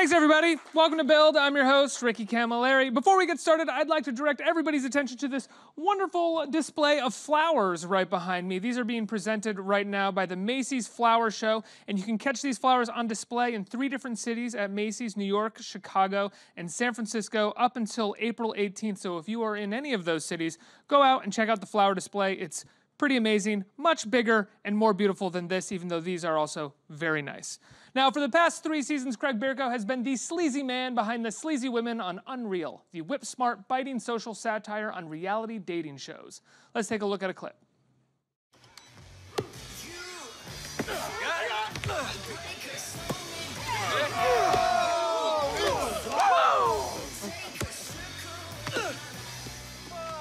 Thanks, everybody. Welcome to Build. I'm your host, Ricky Camilleri. Before we get started, I'd like to direct everybody's attention to this wonderful display of flowers right behind me. These are being presented right now by the Macy's Flower Show, and you can catch these flowers on display in 3 different cities at Macy's, New York, Chicago, and San Francisco up until April 18th. So if you are in any of those cities, go out and check out the flower display. It's pretty amazing, much bigger and more beautiful than this, even though these are also very nice. Now, for the past 3 seasons, Craig Bierko has been the sleazy man behind the Sleazy Women on UnREAL, the whip-smart, biting social satire on reality dating shows. Let's take a look at a clip.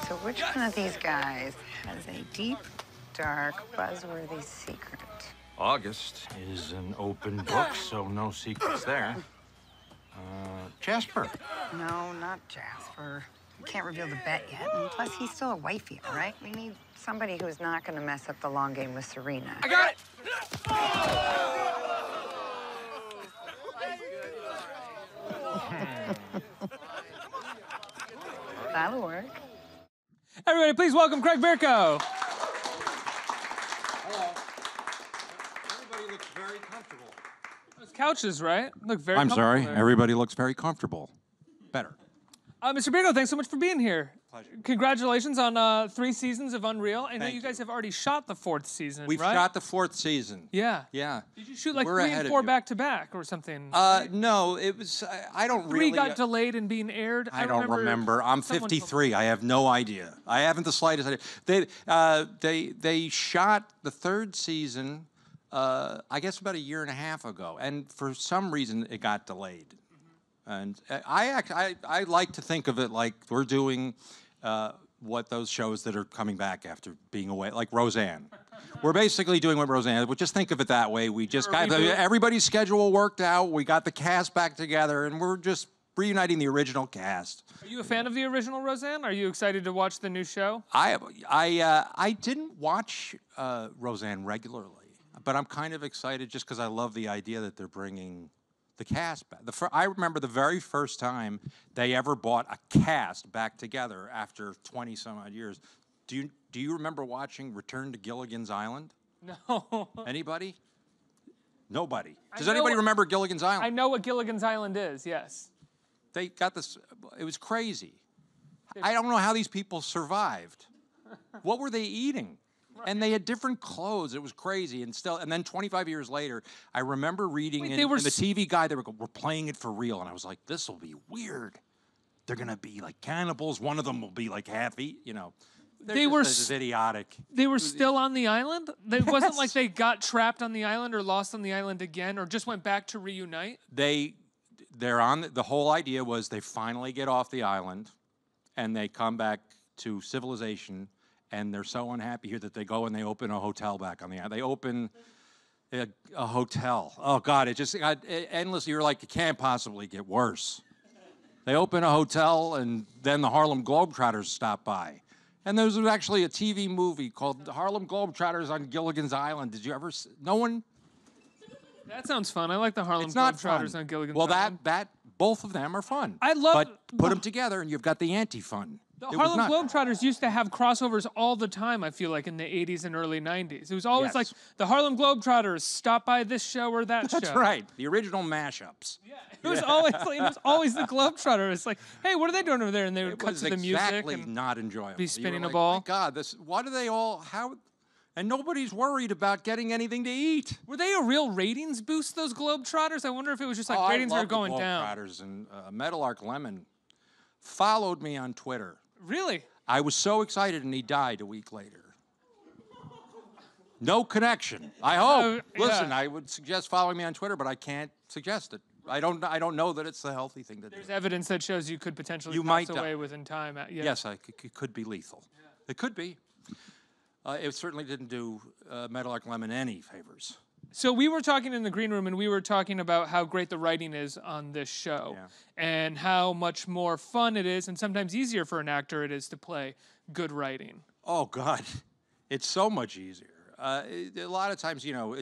So which one of these guys has a deep, dark, buzzworthy secret? August is an open book, so no secrets there. Jasper. No, not Jasper. We can't reveal the bet yet. And plus, he's still a wifey, all right? We need somebody who's not going to mess up the long game with Serena. I got it! That'll work. Everybody, please welcome Craig Bierko. Everybody looks very comfortable. Those couches, right? Look very I'm comfortable sorry. there. Everybody looks very comfortable. Better. Mr. Bierko, thanks so much for being here. Pleasure. Congratulations on 3 seasons of UnREAL. I know Thank you guys you. have already shot the 4th season, We've right? shot the 4th season. Yeah. Yeah. Did you shoot like We're 3 ahead and of 4 you. back to back or something? No, it was, I don't 3 really... got delayed in being aired. I don't remember. I'm someone 53. I have no idea. I haven't the slightest idea. They shot the 3rd season, I guess about 1.5 years ago, and for some reason it got delayed. And I like to think of it like we're doing what those shows that are coming back after being away, like Roseanne. We're basically doing what Roseanne. But just think of it that way. We just got everybody's schedule worked out. We got the cast back together, and we're just reuniting the original cast. Are you a fan of the original Roseanne? Are you excited to watch the new show? I didn't watch Roseanne regularly, but I'm kind of excited just because I love the idea that they're bringing the cast back. I remember the very first time they ever brought a cast back together after 20-some-odd years. Do you remember watching Return to Gilligan's Island? No. Anybody? Nobody. Does anybody remember Gilligan's Island? I know what Gilligan's Island is, yes. They got this, it was crazy. I don't know how these people survived. What were they eating? And they had different clothes. It was crazy. And then 25 years later, I remember reading in the TV Guide, we're playing it for real. And I was like, this will be weird. They're going to be like cannibals. One of them will be like half-eat, you know. They were idiotic. They were still on the island? It wasn't like they got trapped on the island or lost on the island again or just went back to reunite? They're on, the whole idea was they finally get off the island and they come back to civilization. And they're so unhappy here that they go and they open a hotel back on the island. They open a hotel. Oh, God, it just got endless. You're like, it can't possibly get worse. They open a hotel, and then the Harlem Globetrotters stop by. And there was actually a TV movie called The Harlem Globetrotters on Gilligan's Island. Did you ever see? No one? That sounds fun. I like the Harlem It's not Globetrotters fun. on Gilligan's Well, Island. both of them are fun. I love... But put them together, and you've got the anti-fun. The Harlem Globetrotters used to have crossovers all the time, I feel like, in the 80s and early 90s. It was always like, the Harlem Globetrotters stop by this show or that show. That's right. The original mashups. Yeah, it was always the Globetrotter. It's like, hey, what are they doing over there? And they would cut to the music. Exactly not enjoyable. Be spinning a like, ball. My God, why do they all, and nobody's worried about getting anything to eat. Were they a real ratings boost, those Globetrotters? I wonder if it was just like ratings were going down. Globetrotters, and Meadowlark Lemon followed me on Twitter. Really? I was so excited, and he died a week later. No connection. I hope. Listen, I would suggest following me on Twitter, but I can't suggest it. I don't know that it's the healthy thing to do. There's evidence that shows you could potentially pass away within time. Yes, it could be lethal. Yeah. It could be. It certainly didn't do Meadowlark Lemon any favors. So we were talking in the green room, and we were talking about how great the writing is on this show, and how much more fun it is, and sometimes easier for an actor it is to play good writing. Oh, God. It's so much easier. A lot of times, you know,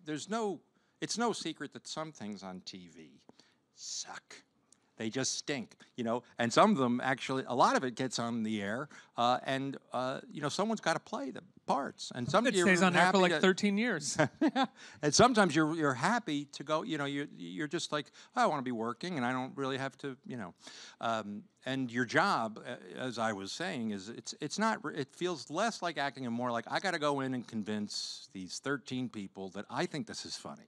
there's no It's no secret that some things on TV suck. They just stink, you know, and some of them actually, a lot of it gets on the air, and you know, someone's got to play the parts, and some It stays on air for like 13 years. and sometimes you're happy to go, you know, you're just like, oh, I want to be working, and I don't really have to, you know, and your job, as I was saying, is it's not, it feels less like acting and more like I got to go in and convince these 13 people that I think this is funny.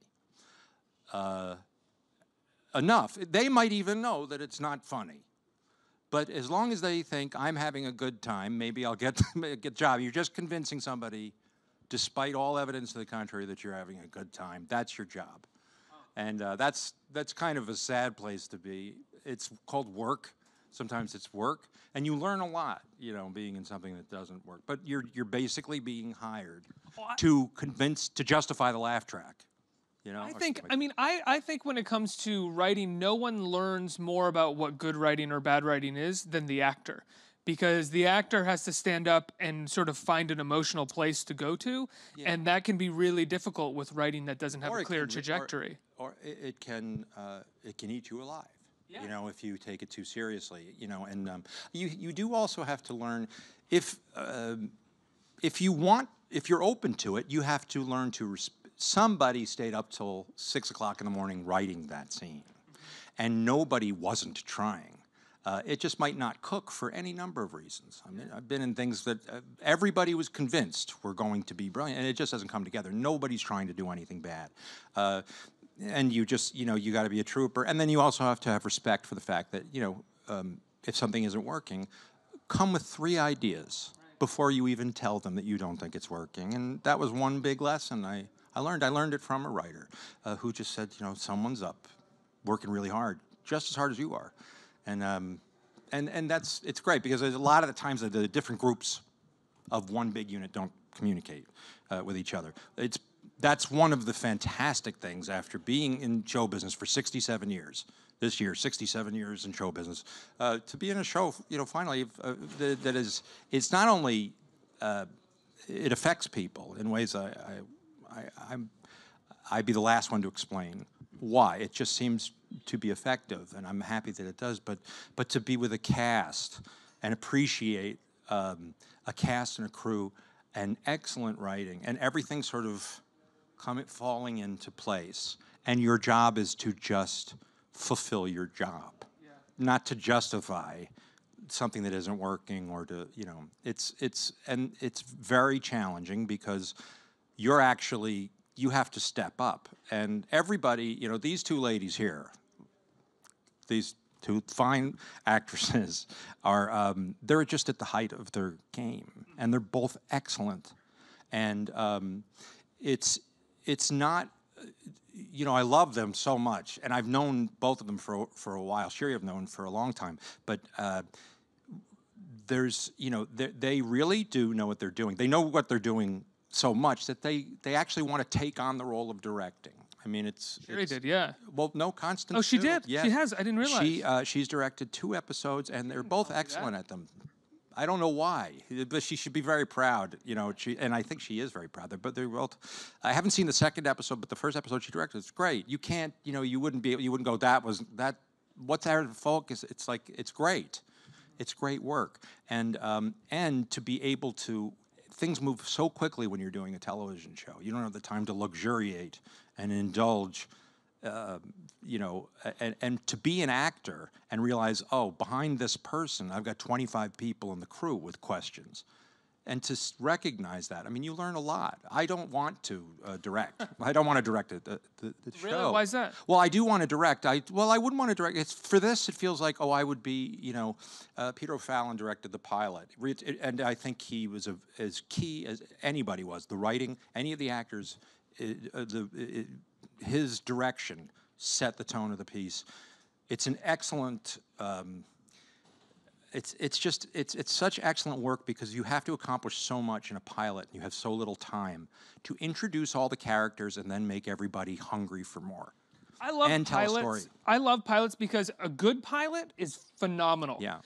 Enough. They might even know that it's not funny. But as long as they think I'm having a good time, maybe I'll get a job. You're just convincing somebody, despite all evidence to the contrary, that you're having a good time. That's your job. And that's kind of a sad place to be. It's called work. Sometimes it's work. And you learn a lot, you know, being in something that doesn't work. But you're basically being hired to justify the laugh track. You know, I think when it comes to writing, no one learns more about what good writing or bad writing is than the actor. Because the actor has to stand up and sort of find an emotional place to go to, and that can be really difficult with writing that doesn't have a clear trajectory. Or it can eat you alive. Yeah. You know, if you take it too seriously. You know, and you do also have to learn if you're open to it, you have to learn to somebody stayed up till 6 o'clock in the morning writing that scene, and nobody wasn't trying. It just might not cook for any number of reasons. I mean, I've been in things that everybody was convinced were going to be brilliant, and it just doesn't come together. Nobody's trying to do anything bad. And you just, you know, you got to be a trooper. And then you also have to have respect for the fact that, you know, if something isn't working, come with 3 ideas before you even tell them that you don't think it's working. And that was one big lesson I learned it from a writer who just said, you know, someone's up, working really hard, just as hard as you are, and it's great because there's a lot of the times that the different groups of one big unit don't communicate with each other. That's one of the fantastic things after being in show business for 67 years. This year, 67 years in show business, to be in a show, you know, finally that is, it's not only it affects people in ways I'd be the last one to explain why. It just seems to be effective, and I'm happy that it does. But to be with a cast and appreciate a cast and a crew and excellent writing and everything sort of falling into place, and your job is to just fulfill your job, not to justify something that isn't working or to, you know, it's very challenging because you have to step up. And everybody, you know, these 2 ladies here, these 2 fine actresses are, they're just at the height of their game, and they're both excellent. And it's not, you know, I love them so much, and I've known both of them for a while. Sherry I've known for a long time, but there's, you know, they really do know what they're doing. They know what they're doing so much that they actually want to take on the role of directing. I mean, Sherry did, yeah. Well, no, Constance. Oh, she too. did? Yeah. She has? I didn't realize. She's directed 2 episodes, and they're both excellent at them. I don't know why, but she should be very proud, you know. And I think she is very proud. But they're both. I haven't seen the 2nd episode, but the 1st episode she directed is great. You can't, you know, you wouldn't go. What's our focus? It's like it's great. It's great work, and to be able to. Things move so quickly when you're doing a television show. You don't have the time to luxuriate and indulge, you know, and to be an actor and realize, oh, behind this person, I've got 25 people in the crew with questions. And to recognize that, I mean, you learn a lot. I don't want to direct. I don't want to direct the show. Really? Why is that? Well, I do want to direct. I wouldn't want to direct. For this, it feels like, oh, I would be, you know, Peter O'Fallon directed the pilot. And I think he was as key as anybody was. The writing, any of the actors, his direction set the tone of the piece. It's an excellent... It's such excellent work because you have to accomplish so much in a pilot and you have so little time to introduce all the characters and then make everybody hungry for more. I love and pilots. Tell a story. I love pilots because a good pilot is phenomenal. Yeah.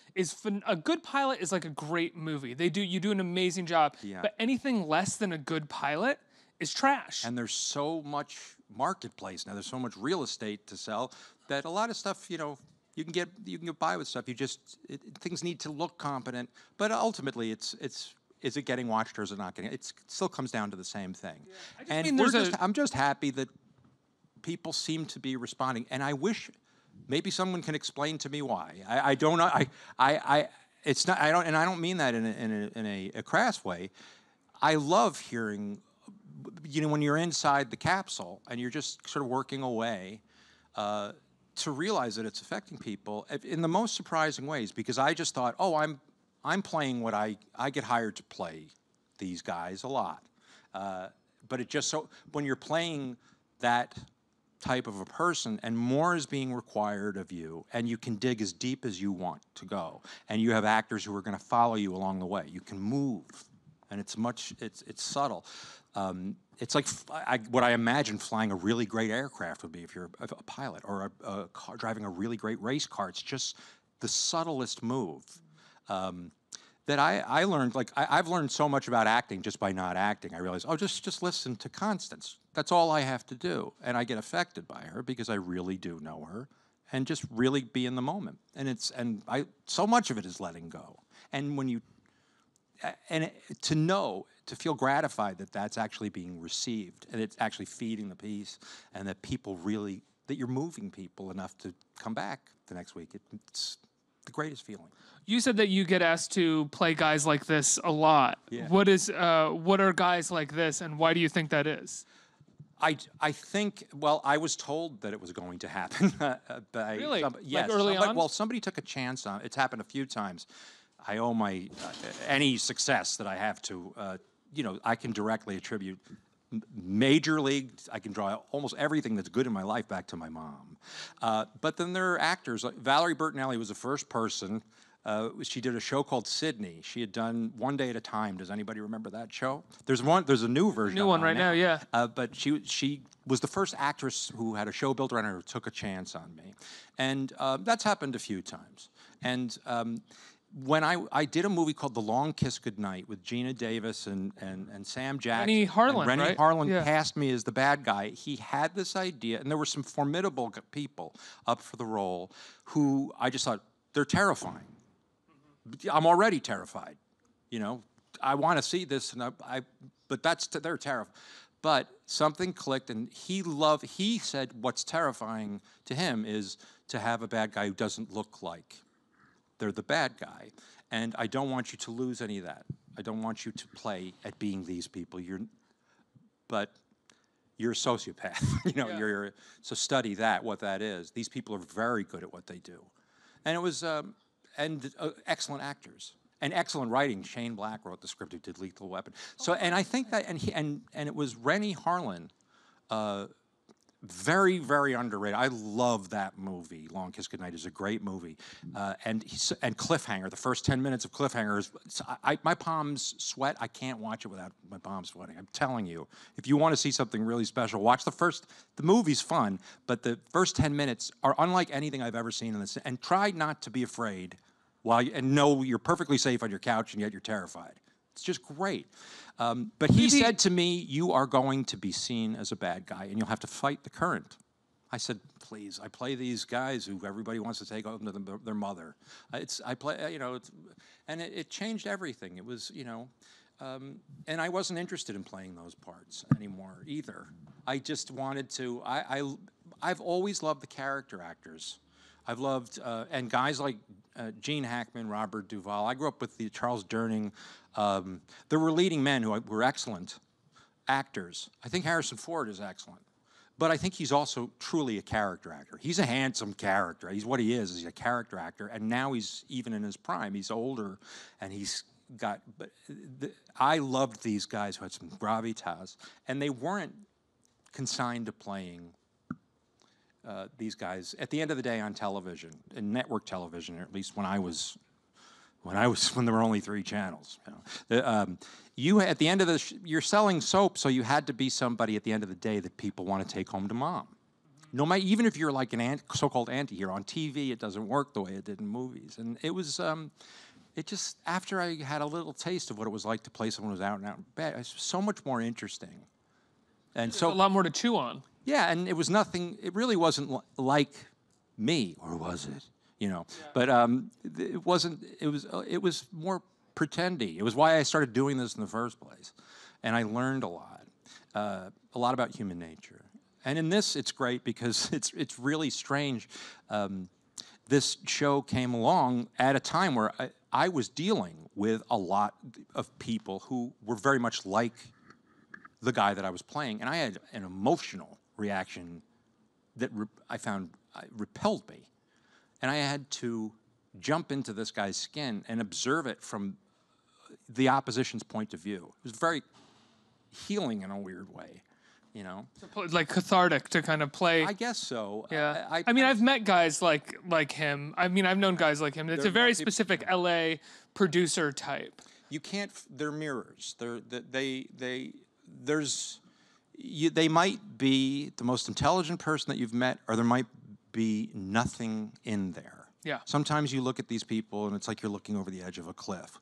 A good pilot is like a great movie. You do an amazing job. Yeah. But anything less than a good pilot is trash. And there's so much marketplace now. There's so much real estate to sell that a lot of stuff, you know, you can get by with stuff. Things need to look competent, but ultimately is it getting watched or is it not getting? It still comes down to the same thing. Yeah. And I'm just happy that people seem to be responding, and I wish maybe someone can explain to me why. I don't know. It's not. I don't mean that in a crass way. I love hearing, you know, when you're inside the capsule and you're just sort of working away, to realize that it's affecting people in the most surprising ways. Because I just thought, oh, I'm playing what I get hired to play these guys a lot, but it just so when you're playing that type of a person and more is being required of you and you can dig as deep as you want to go and you have actors who are going to follow you along the way, you can move, and it's subtle. It's like what I imagine flying a really great aircraft would be if you're a pilot, or a car, driving a really great race car. It's just the subtlest move that I learned. Like I've learned so much about acting just by not acting. I realized, oh, just listen to Constance. That's all I have to do, and I get affected by her because I really do know her, and just really be in the moment. And so much of it is letting go. And when you to feel gratified that that's actually being received and it's actually feeding the piece, and that people really, that you're moving people enough to come back the next week. It's the greatest feeling. You said that you get asked to play guys like this a lot. Yeah. What are guys like this, and why do you think that is? I think, well, I was told that it was going to happen. By Really? Yes. Like early on? Well, somebody took a chance on it. It's happened a few times. I owe my any success that I have to, you know, I can directly attribute major league. I can draw almost everything that's good in my life back to my mom. But then there are actors. Like Valerie Bertinelli was the first person. She did a show called Sydney. She had done One Day at a Time. Does anybody remember that show? There's a new version. New one right now, yeah. But she was the first actress who had a show built around her who took a chance on me, and that's happened a few times. And when I did a movie called The Long Kiss Goodnight with Gina Davis and Sam Jackson. Rennie Harlin, Rennie right? Harlin Yeah. cast me as the bad guy. He had this idea, and there were some formidable people up for the role who I just thought, they're terrifying. I'm already terrified, you know. I want to see this, and but they're terrified. But something clicked, and he said what's terrifying to him is to have a bad guy who doesn't look like they're the bad guy, and I don't want you to lose any of that. I don't want you to play at being these people. But you're a sociopath, you know. Yeah. So study what that is. These people are very good at what they do, and it was. Excellent actors and excellent writing. Shane Black wrote the script who did Lethal Weapon. So, and I think that, and it was Rennie Harlin, very, very underrated. I love that movie. Long Kiss Goodnight is a great movie, and Cliffhanger. The first 10 minutes of Cliffhanger is, my palms sweat. I can't watch it without my palms sweating. I'm telling you, if you want to see something really special, watch the movie's fun, but the first 10 minutes are unlike anything I've ever seen in this. And try not to be afraid and know you're perfectly safe on your couch, and yet you're terrified. It's just great. But he said to me, you are going to be seen as a bad guy, and you'll have to fight the current. I said, please, I play these guys who everybody wants to take home to their mother. And it changed everything. It was, you know, and I wasn't interested in playing those parts anymore either. I just wanted to, I've always loved the character actors. I've loved, and guys like Gene Hackman, Robert Duvall. I grew up with the Charles Durning. There were leading men who were excellent actors. I think Harrison Ford is excellent. But I think he's also truly a character actor. He's a handsome character. He's what he is. He's a character actor. And now he's even in his prime. He's older, and he's got, I loved these guys who had some gravitas. And they weren't consigned to playing these guys at the end of the day on television, in network television, or at least when there were only 3 channels. You know. At the end of you're selling soap, so you had to be somebody at the end of the day that people want to take home to mom. No matter, even if you're like an so-called anti-hero on TV, it doesn't work the way it did in movies. And it was, it just, after I had a little taste of what it was like to play someone who was out and out bad, it was so much more interesting. And so a lot more to chew on. Yeah, and it was nothing. It really wasn't like me, or was it? You know, but it wasn't. It was more pretendy. It was why I started doing this in the first place, and I learned a lot about human nature. And in this, it's great because it's really strange. This show came along at a time where I was dealing with a lot of people who were very much like the guy that I was playing, and I had an emotional reaction that I found repelled me. And I had to jump into this guy's skin and observe it from the opposition's point of view. It was very healing in a weird way, you know? Like cathartic to kind of play. I guess so. Yeah. I mean, I've met guys like him. I mean, I've known guys like him. It's a very specific LA producer type. You can't, they're mirrors. They might be the most intelligent person that you've met, or there might be nothing in there. Yeah. Sometimes you look at these people and it's like you're looking over the edge of a cliff.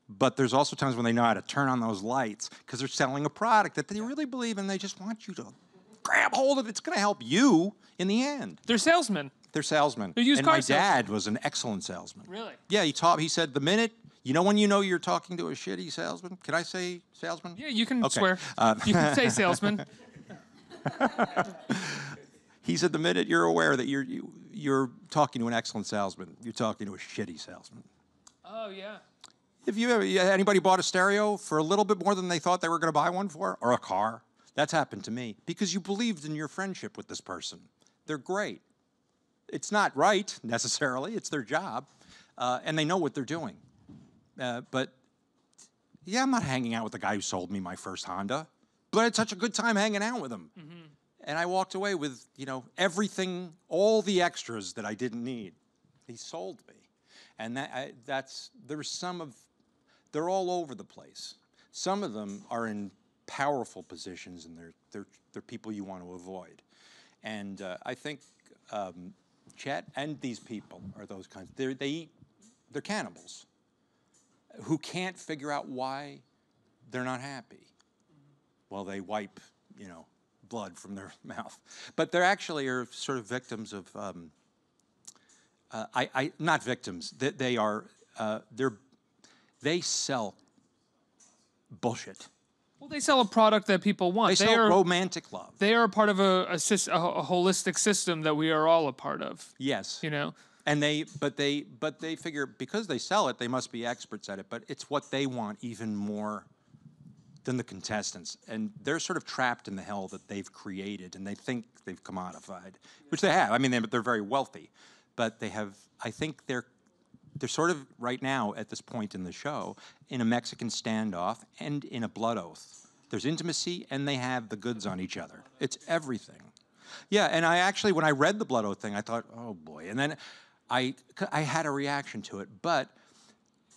But there's also times when they know how to turn on those lights because they're selling a product that they really believe in. They just want you to grab hold of it. It's going to help you in the end. They're salesmen. They're salesmen. They're used and car my salesmen. dad was an excellent salesman. Really? Yeah, he said the minute, you know when you know you're talking to a shitty salesman? Can I say salesman? Yeah, you can Okay. swear. You can say salesman. He said the minute you're aware that you're talking to an excellent salesman, you're talking to a shitty salesman. Oh, yeah. If anybody bought a stereo for a little bit more than they thought they were going to buy one for, or a car, that's happened to me because you believed in your friendship with this person. They're great. It's not right necessarily; it's their job, and they know what they're doing. But yeah, I'm not hanging out with the guy who sold me my first Honda, but I had such a good time hanging out with him, and I walked away with everything, all the extras that I didn't need. He sold me, and they're all over the place. Some of them are in powerful positions, and they're people you want to avoid. And I think Chet and these people are those kinds. They're cannibals who can't figure out why they're not happy. Well, they wipe, blood from their mouth, but they're actually are sort of victims of. Not victims. They sell bullshit. Well, they sell a product that people want. They sell romantic love. They are a part of a holistic system that we are all a part of. Yes. And but they figure because they sell it, they must be experts at it. But it's what they want even more than the contestants, and they're sort of trapped in the hell that they've created, and they think they've commodified, which they have. I mean, they're very wealthy, but they have. I think they're sort of right now at this point in the show in a Mexican standoff and in a blood oath. There's intimacy, and they have the goods on each other. It's everything. Yeah, and I actually, when I read the blood oath thing, I thought, oh boy, and then I had a reaction to it, but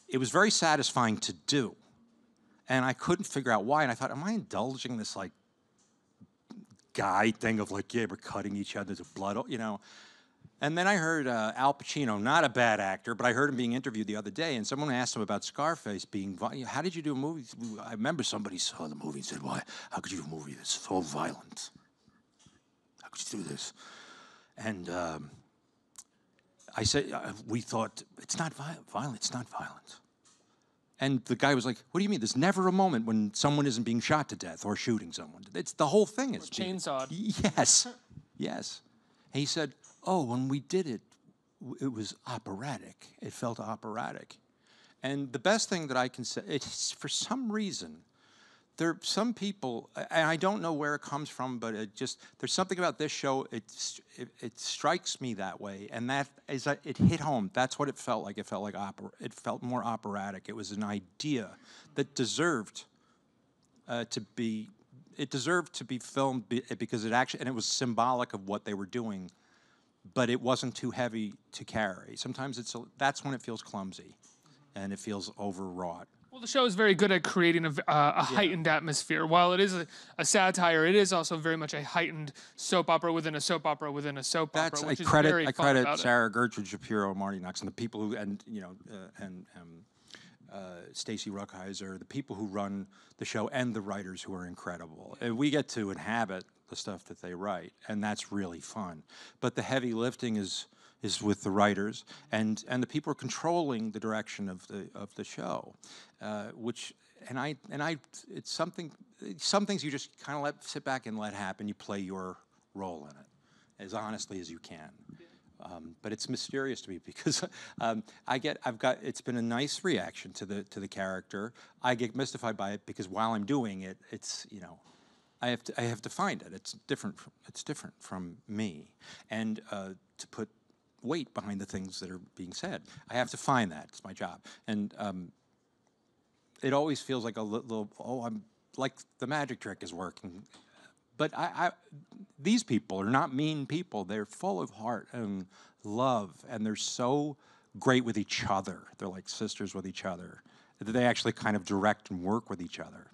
it was very satisfying to do, and I couldn't figure out why, and I thought, am I indulging this like guy thing of like, yeah, we're cutting each other's blood, And then I heard Al Pacino, not a bad actor, but I heard him being interviewed the other day, and someone asked him about Scarface being violent. How did you do a movie? I remember somebody saw the movie and said, why? How could you do a movie that's so violent? How could you do this? And I said, we thought, it's not violent. It's not violent. And the guy was like, what do you mean? There's never a moment when someone isn't being shot to death or shooting someone. It's the whole thing is chainsawed. Yes, yes. And he said, oh, when we did it, it was operatic. It felt operatic. And the best thing that I can say, it's for some reason, there are some people, and I don't know where it comes from, but there's something about this show, it strikes me that way, and that is that it hit home. That's what it felt like. It felt like it felt more operatic. It was an idea that deserved to be filmed because and it was symbolic of what they were doing, but it wasn't too heavy to carry. Sometimes that's when it feels clumsy, and it feels overwrought. Well, the show is very good at creating a heightened atmosphere. While it is a satire, it is also very much a heightened soap opera within a soap opera within a soap opera, which is very fun I credit about Sarah Gertrude Shapiro, Marty Knox, and the people who Stacy Ruckheiser, the people who run the show, and the writers who are incredible. And we get to inhabit the stuff that they write, and that's really fun. But the heavy lifting is with the writers, and the people are controlling the direction of the show, it's something. Some things you just kind of sit back and let happen. You play your role in it as honestly as you can. But it's mysterious to me because it's been a nice reaction to the character. I get mystified by it because while I'm doing it, it's, I have to find it. It's different from me, and to put weight behind the things that are being said, I have to find that. It's my job, and it always feels like a little. I'm like the magic trick is working. But these people are not mean people. They're full of heart and love, and they're so great with each other. They're like sisters with each other. They actually kind of direct and work with each other.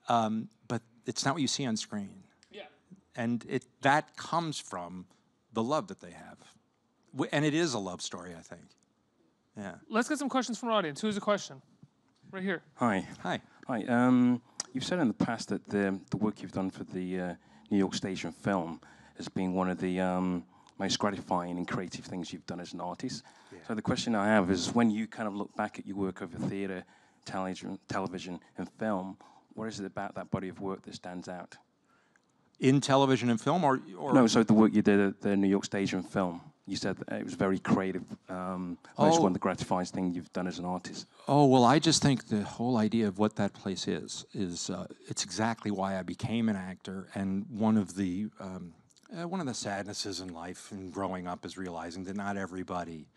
But it's not what you see on screen. Yeah. And that comes from the love that they have. And it is a love story, I think. Yeah. Let's get some questions from our audience. Who has a question? Right here. Hi. Hi. Hi. You've said in the past that the work you've done for the New York station film has been one of the most gratifying and creative things you've done as an artist. Yeah. So the question I have is, when you kind of look back at your work over theatre, television, and film, what is it about that body of work that stands out? In television and film, or no? So the work you did at the New York station film. You said that it was very creative. It's one of the gratifying things you've done as an artist. Oh, well, I just think the whole idea of what that place is it's exactly why I became an actor. And one of the sadnesses in life and growing up is realizing that not everybody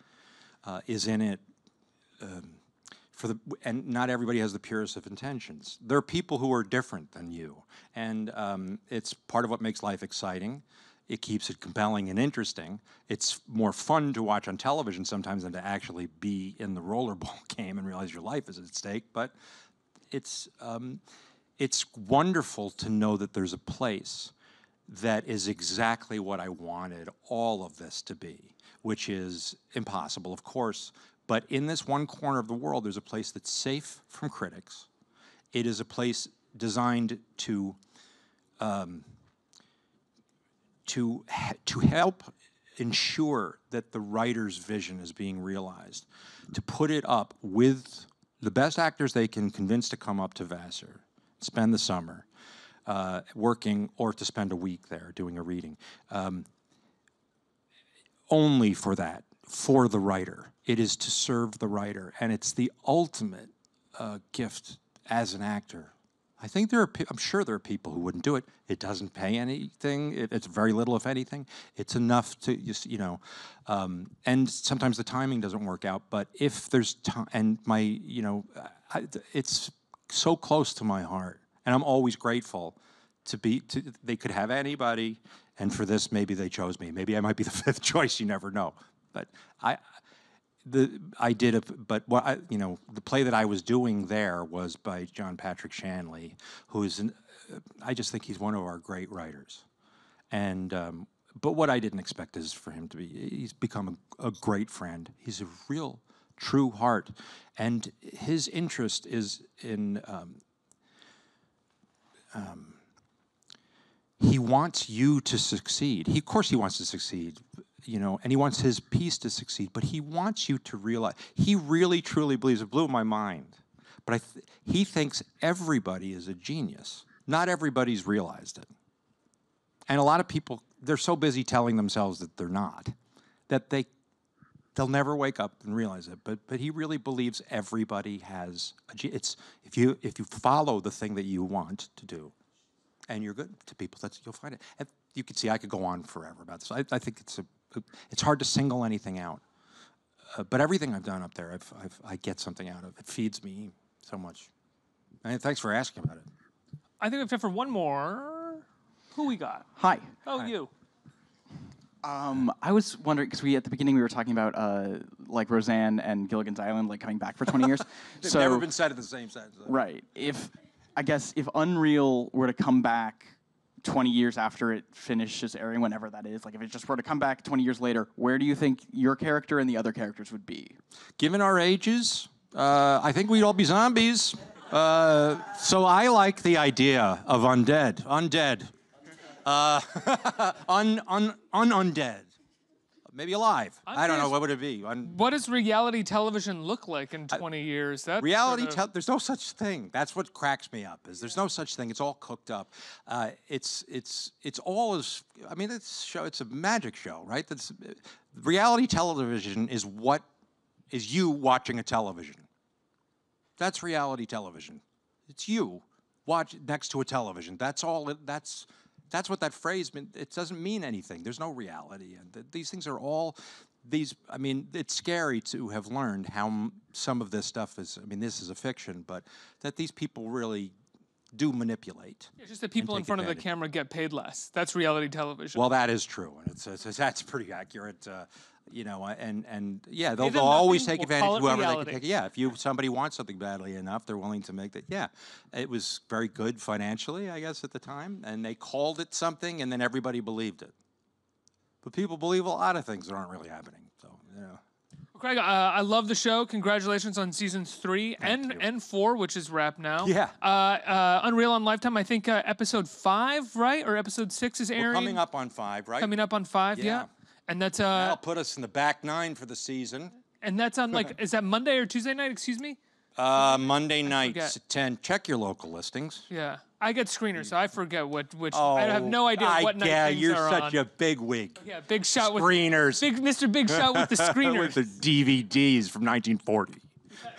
is in it and not everybody has the purest of intentions. There are people who are different than you, and it's part of what makes life exciting. It keeps it compelling and interesting. It's more fun to watch on television sometimes than to actually be in the rollerball game and realize your life is at stake. But it's wonderful to know that there's a place that is exactly what I wanted all of this to be, which is impossible, of course. But in this one corner of the world, there's a place that's safe from critics. It is a place designed to help ensure that the writer's vision is being realized, to put it up with the best actors they can convince to come up to Vassar, spend the summer working, or to spend a week there doing a reading, only for that, for the writer. It is to serve the writer, and it's the ultimate gift as an actor. I think I'm sure there are people who wouldn't do it. It doesn't pay anything. It's very little, if anything. It's enough to just, and sometimes the timing doesn't work out. But if there's time, and it's so close to my heart, and I'm always grateful they could have anybody, and for this, maybe they chose me. Maybe I might be the fifth choice. You never know. But the play that I was doing there was by John Patrick Shanley, who is I just think he's one of our great writers. And but what I didn't expect is for him to he's become a great friend. He's a real, true heart, and his interest is in. He wants you to succeed. Of course, he wants to succeed. And he wants his piece to succeed, but he wants you to realize, he really, truly believes, it blew my mind, but he thinks everybody is a genius. Not everybody's realized it. And a lot of people, they're so busy telling themselves that they're not, that they'll never wake up and realize it, but he really believes everybody has it's if you follow the thing that you want to do, and you're good to people, you'll find it. And you can see I could go on forever about this. I think it's hard to single anything out, but everything I've done up there, I get something out of. It feeds me so much. And thanks for asking about it. I think we have time for one more. Who we got? Hi. Oh, Hi. You. I was wondering, because at the beginning we were talking about like Roseanne and Gilligan's Island like coming back for 20 years. They've never been said at the same sentence. Right. If UnREAL were to come back 20 years after it finishes airing, whenever that is, like if it just were to come back 20 years later, where do you think your character and the other characters would be? Given our ages, I think we'd all be zombies. So I like the idea of undead. Undead. Maybe alive. I don't know. What would it be? What does reality television look like in 20 years? That's there's no such thing. That's what cracks me up. There's no such thing. It's all cooked up. It's all as. I mean, it's a magic show, right? Reality television is what is you watching a television. That's reality television. It's you next to a television. That's all. That's what that phrase means. It doesn't mean anything. There's no reality. And these things are all, I mean, it's scary to have learned how some of this stuff is, I mean, this is a fiction, but that these people really do manipulate. It's just that people in front of the camera get paid less. That's reality television. Well, that is true. And that's pretty accurate. You know, and yeah, they'll always take advantage of whoever they can take. Yeah, if somebody wants something badly enough, they're willing to make that. Yeah, it was very good financially, I guess, at the time, and they called it something, and then everybody believed it. But people believe a lot of things that aren't really happening. So, you know. Well, Craig, I love the show. Congratulations on seasons 3 and 4, which is wrapped now. Yeah. UnREAL on Lifetime. I think episode 5, right, or episode 6 is airing. We're coming up on 5, right? Coming up on 5, yeah. And that's that'll put us in the back 9 for the season. And that's on is that Monday or Tuesday night? Excuse me. Monday nights at 10. Check your local listings. Yeah, I get screeners, so I forget which. I have no idea what night things you're are such on. a big wig. Yeah, big shot with screeners. Mr. Big Shot with the screeners. With the DVDs from 1940.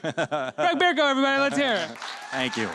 Craig Bierko, everybody, let's hear it. Thank you.